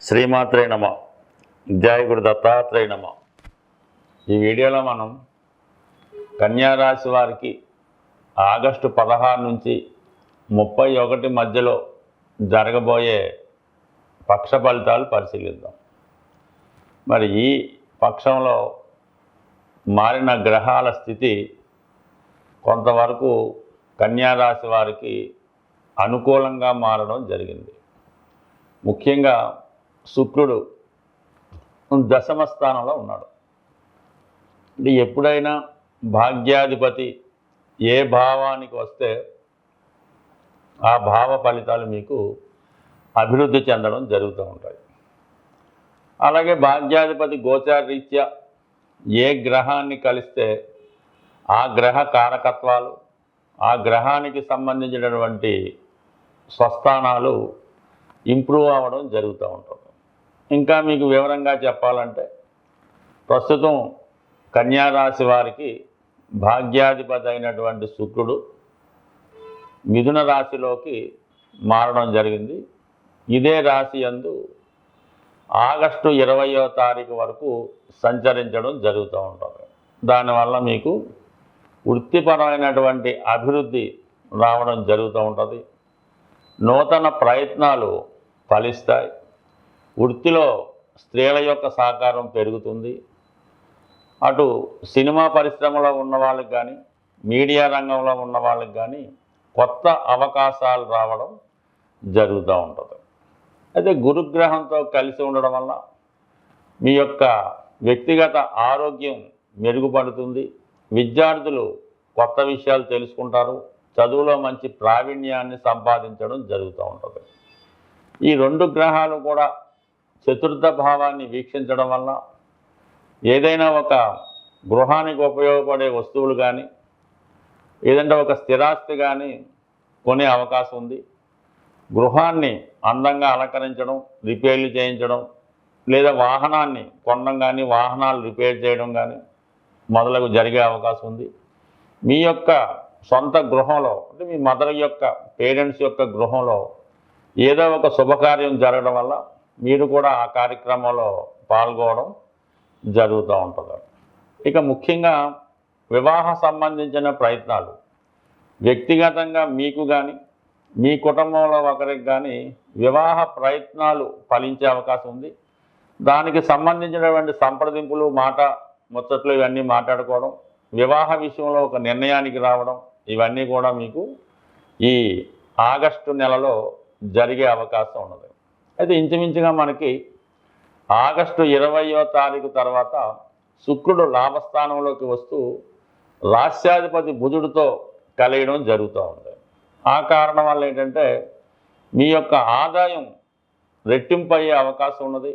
శ్రీమాత్రే నమ. జయ గురు దత్తాత్రేయ నమ. ఈ వీడియోలో మనం కన్యారాశి వారికి ఆగస్టు 16 నుంచి 31 మధ్యలో జరగబోయే పక్ష ఫలితాలు పరిశీలిద్దాం. మరి ఈ పక్షంలో మారిన గ్రహాల స్థితి కొంతవరకు కన్యారాశి వారికి అనుకూలంగా మారడం జరిగింది. ముఖ్యంగా శుక్రుడు దశమ స్థానంలో ఉన్నాడు. అంటే ఎప్పుడైనా భాగ్యాధిపతి ఏ భావానికి వస్తే ఆ భావ ఫలితాలు మీకు అభివృద్ధి చెందడం జరుగుతూ ఉంటాయి. అలాగే భాగ్యాధిపతి గోచారరీత్యా ఏ గ్రహాన్ని కలిస్తే ఆ గ్రహ కారకత్వాలు, ఆ గ్రహానికి సంబంధించినటువంటి స్వస్థానాలు ఇంప్రూవ్ అవ్వడం జరుగుతూ ఉంటుంది. ఇంకా మీకు వివరంగా చెప్పాలంటే ప్రస్తుతం కన్యారాశి వారికి భాగ్యాధిపతి అయినటువంటి శుక్రుడు మిథున రాశిలోకి మారడం జరిగింది. ఇదే రాశి యందు ఆగస్టు 20వ తారీఖు వరకు సంచరించడం జరుగుతూ ఉంటుంది. దానివల్ల మీకు వృత్తిపరమైనటువంటి అభివృద్ధి రావడం జరుగుతూ ఉంటుంది. నూతన ప్రయత్నాలు ఫలిస్తాయి. వృత్తిలో స్త్రీల యొక్క సహకారం పెరుగుతుంది. అటు సినిమా పరిశ్రమలో ఉన్న వాళ్ళకి కానీ, మీడియా రంగంలో ఉన్న వాళ్ళకి కానీ కొత్త అవకాశాలు రావడం జరుగుతూ ఉంటుంది. అయితే గురుగ్రహంతో కలిసి ఉండడం వల్ల మీ యొక్క వ్యక్తిగత ఆరోగ్యం మెరుగుపడుతుంది. విద్యార్థులు కొత్త విషయాలు తెలుసుకుంటారు. చదువులో మంచి ప్రావీణ్యాన్ని సంపాదించడం జరుగుతూ ఉంటుంది. ఈ రెండు గ్రహాలు కూడా చతుర్థ భావాన్ని వీక్షించడం వల్ల ఏదైనా ఒక గృహానికి ఉపయోగపడే వస్తువులు కానీ, ఏదంటే ఒక స్థిరాస్తి కానీ కొనే అవకాశం ఉంది. గృహాన్ని అందంగా అలంకరించడం, రిపేర్లు చేయించడం, లేదా వాహనాన్ని కొనడం కానీ, వాహనాలు రిపేర్ చేయడం కానీ మొదలగు జరిగే అవకాశం ఉంది. మీ యొక్క సొంత గృహంలో, అంటే మీ మదర్ యొక్క పేరెంట్స్ యొక్క గృహంలో ఏదో ఒక శుభకార్యం జరగడం వల్ల మీరు కూడా ఆ కార్యక్రమంలో పాల్గొనడం జరుగుతూ ఉంటుంది. ఇక ముఖ్యంగా వివాహ సంబంధించిన ప్రయత్నాలు వ్యక్తిగతంగా మీకు కానీ, మీ కుటుంబంలో ఒకరికి కానీ వివాహ ప్రయత్నాలు ఫలించే అవకాశం ఉంది. దానికి సంబంధించినటువంటి సంప్రదింపులు, మాట ముచ్చట్లు ఇవన్నీ మాట్లాడుకోవడం, వివాహ విషయంలో ఒక నిర్ణయానికి రావడం, ఇవన్నీ కూడా మీకు ఈ ఆగస్టు నెలలో జరిగే అవకాశం ఉన్నది. అయితే ఇంచుమించుగా మనకి ఆగస్టు 20వ తారీఖు తర్వాత శుక్రుడు లాభస్థానంలోకి వస్తూ రాస్యాధిపతి బుధుడితో కలియడం జరుగుతూ ఉంది. ఆ కారణం వల్ల ఏంటంటే మీ యొక్క ఆదాయం రెట్టింపు అయ్యే అవకాశం ఉన్నది.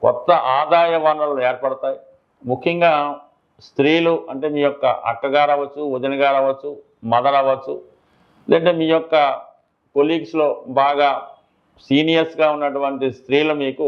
కొత్త ఆదాయ వనరులు ఏర్పడతాయి. ముఖ్యంగా స్త్రీలు అంటే మీ యొక్క అక్కగారు అవ్వచ్చు, వదిన గారు అవ్వచ్చు, మదర్ అవ్వచ్చు, లేదంటే మీ యొక్క కొలీగ్స్లో బాగా సీనియర్స్గా ఉన్నటువంటి స్త్రీలు మీకు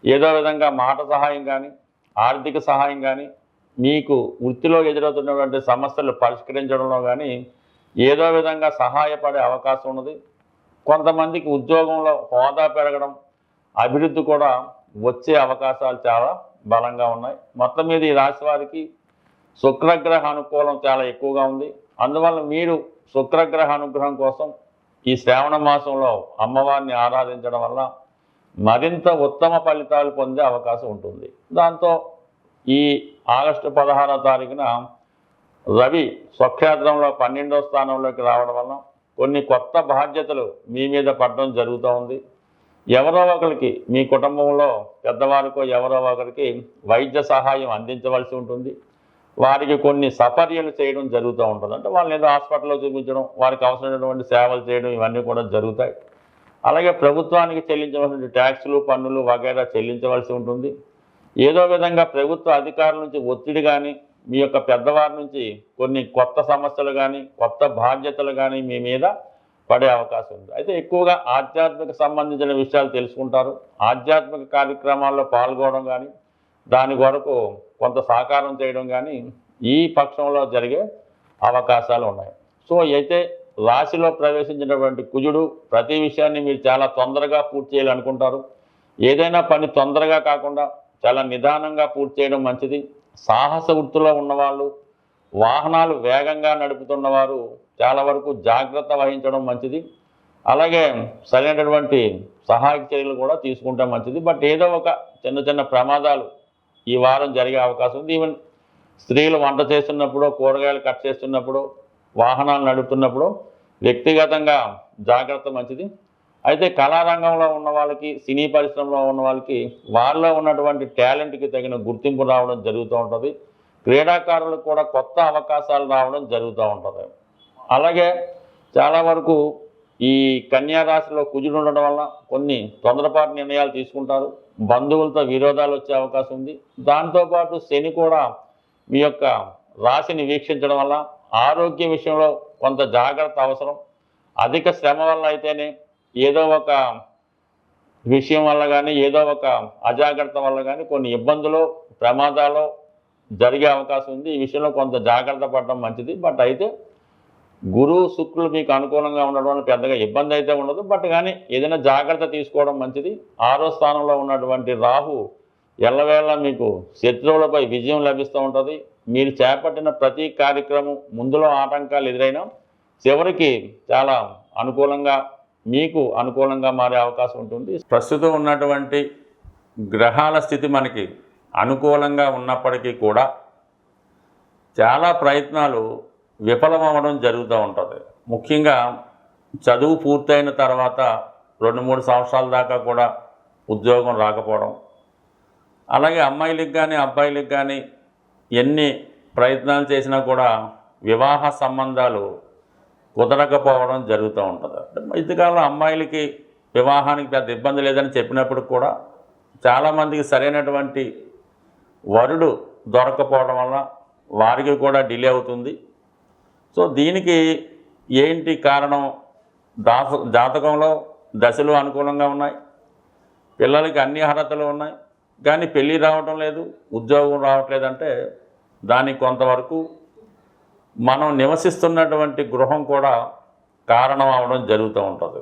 ఏదో విధంగా మాట సహాయం కానీ, ఆర్థిక సహాయం కానీ, మీకు వృత్తిలో ఎదురవుతున్నటువంటి సమస్యలు పరిష్కరించడంలో కానీ ఏదో విధంగా సహాయపడే అవకాశం ఉన్నది. కొంతమందికి ఉద్యోగంలో హోదా పెరగడం, అభివృద్ధి కూడా వచ్చే అవకాశాలు చాలా బలంగా ఉన్నాయి. మొత్తం మీద ఈ రాశి వారికి శుక్రగ్రహ అనుకూలం చాలా ఎక్కువగా ఉంది. అందువల్ల మీరు శుక్రగ్రహ అనుగ్రహం కోసం ఈ శ్రావణ మాసంలో అమ్మవారిని ఆరాధించడం వల్ల మరింత ఉత్తమ ఫలితాలు పొందే అవకాశం ఉంటుంది. దాంతో ఈ ఆగస్టు 16వ తారీఖున రవి స్వక్షేత్రంలో 12వ స్థానంలోకి రావడం వల్ల కొన్ని కొత్త బాధ్యతలు మీ మీద పడడం జరుగుతూ ఉంది. ఎవరో ఒకరికి, మీ కుటుంబంలో పెద్దవారికో ఎవరో ఒకరికి వైద్య సహాయం అందించవలసి ఉంటుంది. వారికి కొన్ని సపర్యలు చేయడం జరుగుతూ ఉంటుంది. అంటే వాళ్ళని ఏదో హాస్పిటల్లో చూపించడం, వారికి అవసరమైనటువంటి సేవలు చేయడం, ఇవన్నీ కూడా జరుగుతాయి. అలాగే ప్రభుత్వానికి చెల్లించవలసిన ట్యాక్సులు, పన్నులు వగైరా చెల్లించవలసి ఉంటుంది. ఏదో విధంగా ప్రభుత్వ అధికారుల నుంచి ఒత్తిడి కానీ, మీ యొక్క పెద్దవారి నుంచి కొన్ని కొత్త సమస్యలు కానీ, కొత్త బాధ్యతలు కానీ మీ మీద పడే అవకాశం ఉంది. అయితే ఎక్కువగా ఆధ్యాత్మిక సంబంధించిన విషయాలు తెలుసుకుంటారు. ఆధ్యాత్మిక కార్యక్రమాల్లో పాల్గొనడం కానీ, దాని కొరకు కొంత సహకారం చేయడం కానీ ఈ పక్షంలో జరిగే అవకాశాలు ఉన్నాయి. సో అయితే రాశిలో ప్రవేశించినటువంటి కుజుడు ప్రతి విషయాన్ని మీరు చాలా తొందరగా పూర్తి చేయాలనుకుంటారు. ఏదైనా పని తొందరగా కాకుండా చాలా నిదానంగా పూర్తి చేయడం మంచిది. సాహస వృత్తిలో ఉన్నవాళ్ళు, వాహనాలు వేగంగా నడుపుతున్నవారు చాలా వరకు జాగ్రత్త వహించడం మంచిది. అలాగే సరైనటువంటి సహాయక చర్యలు కూడా తీసుకుంటే మంచిది. బట్ ఏదో ఒక చిన్న చిన్న ప్రమాదాలు ఈ వారం జరిగే అవకాశం ఉంది. ఈవెన్ స్త్రీలు వంట చేస్తున్నప్పుడు, కూరగాయలు కట్ చేస్తున్నప్పుడు, వాహనాలు నడుపుతున్నప్పుడు వ్యక్తిగతంగా జాగ్రత్త మంచిది. అయితే కళారంగంలో ఉన్న వాళ్ళకి, సినీ పరిశ్రమలో ఉన్న వాళ్ళకి వాళ్ళలో ఉన్నటువంటి టాలెంట్కి తగిన గుర్తింపు రావడం జరుగుతూ ఉంటుంది. క్రీడాకారులకు కూడా కొత్త అవకాశాలు రావడం జరుగుతూ ఉంటుంది. అలాగే చాలా వరకు ఈ కన్యా రాశిలో కుజుడు ఉండడం వల్ల కొన్ని తొందరపాటు నిర్ణయాలు తీసుకుంటారు. బంధువులతో విరోధాలు వచ్చే అవకాశం ఉంది. దాంతోపాటు శని కూడా మీ యొక్క రాశిని వీక్షించడం వల్ల ఆరోగ్య విషయంలో కొంత జాగ్రత్త అవసరం. అధిక శ్రమ వల్ల అయితేనే ఏదో ఒక విషయం వల్ల కానీ, ఏదో ఒక అజాగ్రత్త వల్ల కానీ కొన్ని ఇబ్బందులు, ప్రమాదాలు జరిగే అవకాశం ఉంది. ఈ విషయంలో కొంత జాగ్రత్త పడడం మంచిది. బట్ అయితే గురువు శుక్రులు మీకు అనుకూలంగా ఉండడం వల్ల పెద్దగా ఇబ్బంది అయితే ఉండదు. బట్ కానీ ఏదైనా జాగ్రత్త తీసుకోవడం మంచిది. 6వ స్థానంలో ఉన్నటువంటి రాహు ఎల్లవేళ మీకు శత్రువులపై విజయం లభిస్తూ ఉంటుంది. మీరు చేపట్టిన ప్రతి కార్యక్రమం ముందులో ఆటంకాలు ఎదురైనా చివరికి చాలా అనుకూలంగా, మీకు అనుకూలంగా మారే అవకాశం ఉంటుంది. ప్రస్తుతం ఉన్నటువంటి గ్రహాల స్థితి మనకి అనుకూలంగా ఉన్నప్పటికీ కూడా చాలా ప్రయత్నాలు విఫలమవ్వడం జరుగుతూ ఉంటుంది. ముఖ్యంగా చదువు పూర్తయిన తర్వాత 2-3 సంవత్సరాల దాకా కూడా ఉద్యోగం రాకపోవడం, అలాగే అమ్మాయిలకు కానీ అబ్బాయిలకు కానీ ఎన్ని ప్రయత్నాలు చేసినా కూడా వివాహ సంబంధాలు కుదరకపోవడం జరుగుతూ ఉంటుంది. ఇంతకాలంలో అమ్మాయిలకి వివాహానికి పెద్ద ఇబ్బంది లేదని చెప్పినప్పుడు కూడా చాలామందికి సరైనటువంటి వరుడు దొరకపోవడం వల్ల వారికి కూడా డిలే అవుతుంది. సో దీనికి ఏంటి కారణం? జాతకంలో దశలు అనుకూలంగా ఉన్నాయి, పిల్లలకి అన్ని అర్హతలు ఉన్నాయి, కానీ పెళ్ళి రావటం లేదు, ఉద్యోగం రావట్లేదంటే దానికి కొంతవరకు మనం నివసిస్తున్నటువంటి గృహం కూడా కారణం అవడం జరుగుతూ ఉంటుంది.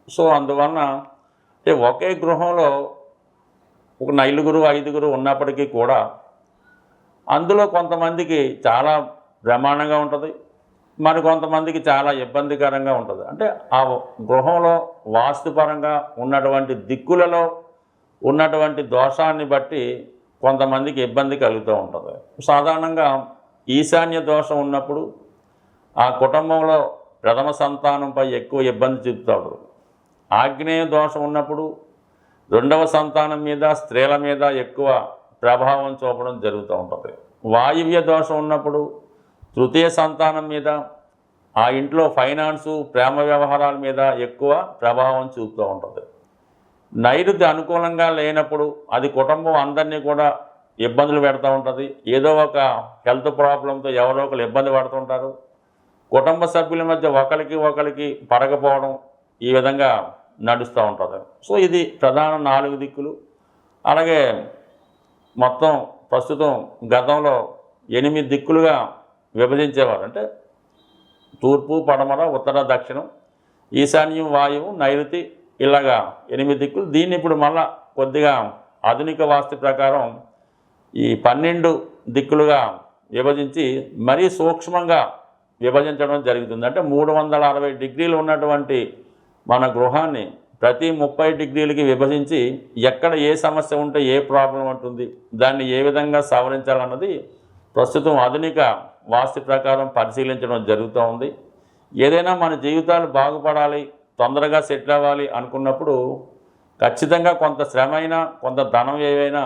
సో అందువలన ఒకే గృహంలో ఒక 4-5 ఉన్నప్పటికీ కూడా అందులో కొంతమందికి చాలా బ్రహ్మాండంగా ఉంటుంది, మరి కొంతమందికి చాలా ఇబ్బందికరంగా ఉంటుంది. అంటే ఆ గృహంలో వాస్తుపరంగా ఉన్నటువంటి దిక్కులలో ఉన్నటువంటి దోషాన్ని బట్టి కొంతమందికి ఇబ్బంది కలుగుతూ ఉంటుంది. సాధారణంగా ఈశాన్య దోషం ఉన్నప్పుడు ఆ కుటుంబంలో ప్రథమ సంతానంపై ఎక్కువ ఇబ్బంది చూపుతాడు. ఆగ్నేయ దోషం ఉన్నప్పుడు 2వ సంతానం మీద, స్త్రీల మీద ఎక్కువ ప్రభావం చూపడం జరుగుతూ ఉంటుంది. వాయువ్య దోషం ఉన్నప్పుడు తృతీయ సంతానం మీద, ఆ ఇంట్లో ఫైనాన్సు, ప్రేమ వ్యవహారాల మీద ఎక్కువ ప్రభావం చూపుతూ ఉంటుంది. నైరుతి అనుకూలంగా లేనప్పుడు అది కుటుంబం అందరినీ కూడా ఇబ్బందులు పెడుతూ ఉంటుంది. ఏదో ఒక హెల్త్ ప్రాబ్లంతో ఎవరో ఒకరు ఇబ్బంది పడుతుంటారు. కుటుంబ సభ్యుల మధ్య ఒకరికి పడకపోవడం ఈ విధంగా నడుస్తూ ఉంటుంది. సో ఇది ప్రధాన 4 దిక్కులు. అలాగే మొత్తం ప్రస్తుతం గతంలో 8 దిక్కులుగా విభజించేవారు. అంటే తూర్పు, పడమర, ఉత్తర, దక్షిణం, ఈశాన్యం, వాయువు, నైరుతి, ఇలాగా 8 దిక్కులు. దీన్ని ఇప్పుడు మళ్ళా కొద్దిగా ఆధునిక వాస్తు ప్రకారం ఈ 12 దిక్కులుగా విభజించి మరీ సూక్ష్మంగా విభజించడం జరుగుతుంది. అంటే 360 డిగ్రీలు ఉన్నటువంటి మన గృహాన్ని ప్రతి 30 డిగ్రీలకి విభజించి ఎక్కడ ఏ సమస్య ఉంటే, ఏ ప్రాబ్లం ఉంటుంది, దాన్ని ఏ విధంగా సవరించాలన్నది ప్రస్తుతం ఆధునిక వాస్తు ప్రకారం పరిశీలించడం జరుగుతూ ఉంది. ఏదైనా మన జీవితాలు బాగుపడాలి, తొందరగా సెటిల్ అవ్వాలి అనుకున్నప్పుడు ఖచ్చితంగా కొంత శ్రమ అయినా, కొంత ధనం ఏవైనా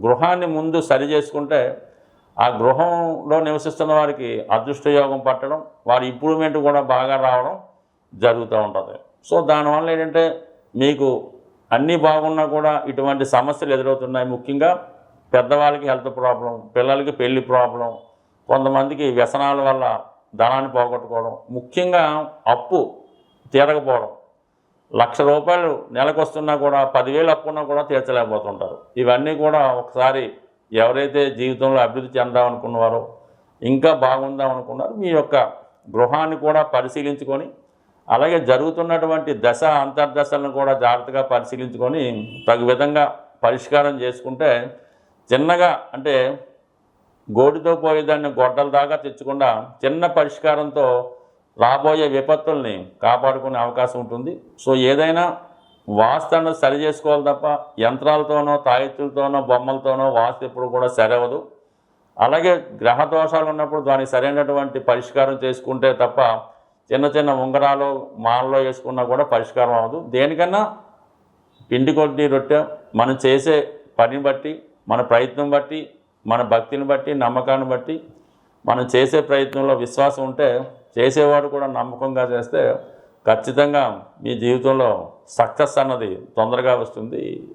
గృహాన్ని ముందు సరి చేసుకుంటే ఆ గృహంలో నివసిస్తున్న వారికి అదృష్టయోగం పట్టడం, వారి ఇంప్రూవ్మెంట్ కూడా బాగా రావడం జరుగుతూ ఉంటుంది. సో దానివల్ల ఏంటంటే మీకు అన్నీ బాగున్నా కూడా ఇటువంటి సమస్యలు ఎదురవుతున్నాయి. ముఖ్యంగా పెద్దవాళ్ళకి హెల్త్ ప్రాబ్లం, పిల్లలకి పెళ్లి ప్రాబ్లం, కొంతమందికి వ్యసనాల వల్ల ధనాన్ని పోగొట్టుకోవడం, ముఖ్యంగా అప్పు తీరకపోవడం. ₹1,00,000 నెలకు వస్తున్నా కూడా 10,000 అప్పున్నా కూడా తీర్చలేకపోతుంటారు. ఇవన్నీ కూడా ఒకసారి ఎవరైతే జీవితంలో అభివృద్ధి చెందామనుకున్నారో, ఇంకా బాగుందామనుకున్నారో, మీ యొక్క గృహాన్ని కూడా పరిశీలించుకొని అలాగే జరుగుతున్నటువంటి దశ అంతర్దశలను కూడా జాగ్రత్తగా పరిశీలించుకొని తగు విధంగా పరిష్కారం చేసుకుంటే చిన్నగా అంటే గోటితో పోయేదాన్ని గొడ్డల దాకా తెచ్చకుండా చిన్న పరిష్కారంతో రాబోయే విపత్తుల్ని కాపాడుకునే అవకాశం ఉంటుంది. సో ఏదైనా వాస్తు అన్నది సరి చేసుకోవాలి తప్ప యంత్రాలతోనో తాయెత్తులతోనో బొమ్మలతోనో వాస్తు ఎప్పుడు కూడా సరవదు. అలాగే గ్రహ దోషాలు ఉన్నప్పుడు దానికి సరైనటువంటి పరిష్కారం చేసుకుంటే తప్ప చిన్న చిన్న ఉంగరాలు మాలలో వేసుకున్నా కూడా పరిష్కారం అవ్వదు. దేనికన్నా పిండి కొద్ది రొట్టె మనం చేసే పనిని బట్టి, మన ప్రయత్నం బట్టి, మన భక్తిని బట్టి, నమ్మకాన్ని బట్టి మనం చేసే ప్రయత్నంలో విశ్వాసం ఉంటే చేసేవాడు కూడా నమ్మకంగా చేస్తే ఖచ్చితంగా మీ జీవితంలో సక్సెస్ అన్నది తొందరగా వస్తుంది.